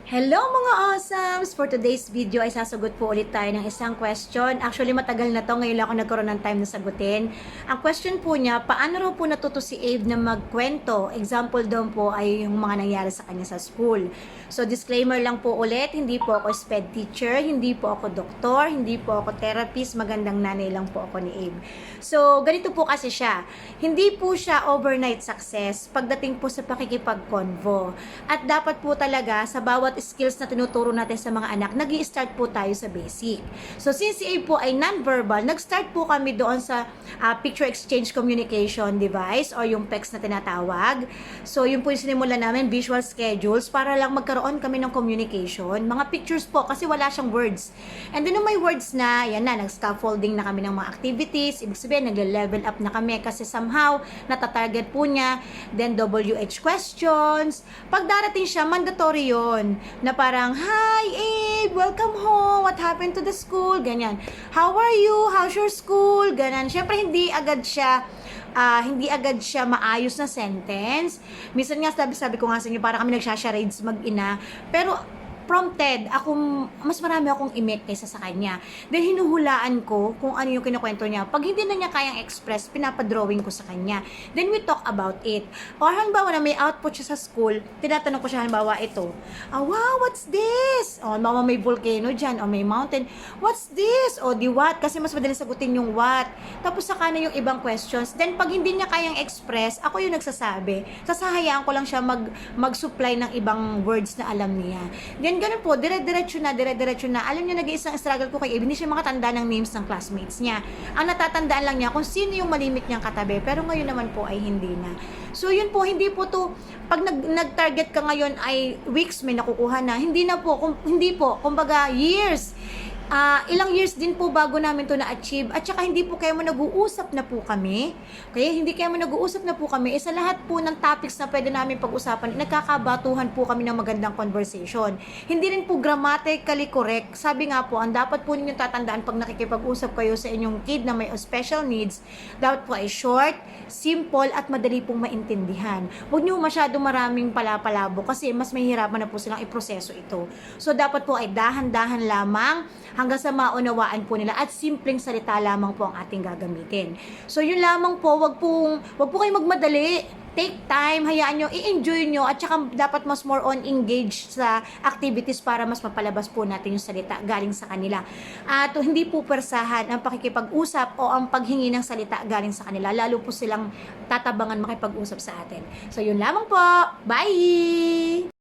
Hello mga awesomes! For today's video ay sasagot po ulit tayo ng isang question. Actually matagal na to, ngayon lang ako nagkaroon ng time na sagutin. Ang question po niya, paano raw po natuto si Abe na magkwento? Example doon po ay yung mga nangyari sa kanya sa school. So disclaimer lang po ulit, hindi po ako SPED teacher, hindi po ako doktor, hindi po ako therapist, magandang nanay lang po ako ni Abe. So ganito po kasi siya, hindi po siya overnight success pagdating po sa pakikipag-convo. At dapat po talaga sa bawat skills na tinuturo natin sa mga anak, nag-i-start po tayo sa basic. So since si A po ay non-verbal, nag-start po kami doon sa picture exchange communication device o yung PECS na tinatawag. So yun po yung sinimula namin, visual schedules, para lang magkaroon kami ng communication. Mga pictures po kasi wala siyang words. And then nung may words na, yan na, nag-scaffolding na kami ng mga activities, ibig sabihin, nagle-level up na kami kasi somehow, natatarget po niya, then WH questions. Pag darating siya, mandatory yon na parang, "Hi, Abe, welcome home. What happened to the school?" Ganyan. "How are you? How's your school?" Ganyan. Syempre, hindi agad siya maayos na sentence. Minsan nga, sabi ko nga sa inyo, parang kami nagsha-charades mag-ina. Pero, prompted, mas marami akong imek kaysa sa kanya. Then, hinuhulaan ko kung ano yung kinukwento niya. Pag hindi na niya kayang express, pinapadrawing ko sa kanya. Then, we talk about it. Or, halimbawa na may output siya sa school, tinatanong ko siya, halimbawa, ito. Wow, what's this? O, halimbawa may volcano dyan, o may mountain. What's this? O, di what? Kasi mas madaling sagutin yung what. Tapos, saka na yung ibang questions. Then, pag hindi niya kayang express, ako yung nagsasabi. Sasahayaan ko lang siya mag-supply ng ibang words na alam niya. Then, ganun po, dire-diretso na. Alam niyo, nag-iisang struggle ko kay Abe, hindi siya makatanda ng names ng classmates niya. Ang natatandaan lang niya kung sino yung malimit niyang katabi, pero ngayon naman po ay hindi na. So, yun po, hindi po to, pag nag-target ka ngayon ay weeks may nakukuha na, hindi po, kumbaga years. Ilang years din po bago namin to na-achieve, at saka hindi po kayo mo nag-uusap na po kami. Kaya hindi kayo mo nag-uusap na po kami, sa lahat po ng topics na pwede namin pag-usapan, nagkakabatuhan po kami ng magandang conversation. Hindi rin po grammatically correct. Sabi nga po, ang dapat po ninyong tatandaan pag nakikipag-usap kayo sa inyong kid na may special needs, dapat po ay short, simple, at madali pong maintindihan. Huwag niyo masyado maraming palapalabo kasi mas mahihirapan na po silang iproseso ito. So, dapat po ay dahan-dahan lamang hanggang sa maunawaan po nila, at simpleng salita lamang po ang ating gagamitin. So, yun lamang po, wag po kayong magmadali. Take time, hayaan nyo, i-enjoy nyo, at saka dapat mas more on engage sa activities para mas mapalabas po natin yung salita galing sa kanila. At hindi po persahan ang pakikipag-usap o ang paghingi ng salita galing sa kanila, lalo po silang tatabangan makipag-usap sa atin. So, yun lamang po. Bye!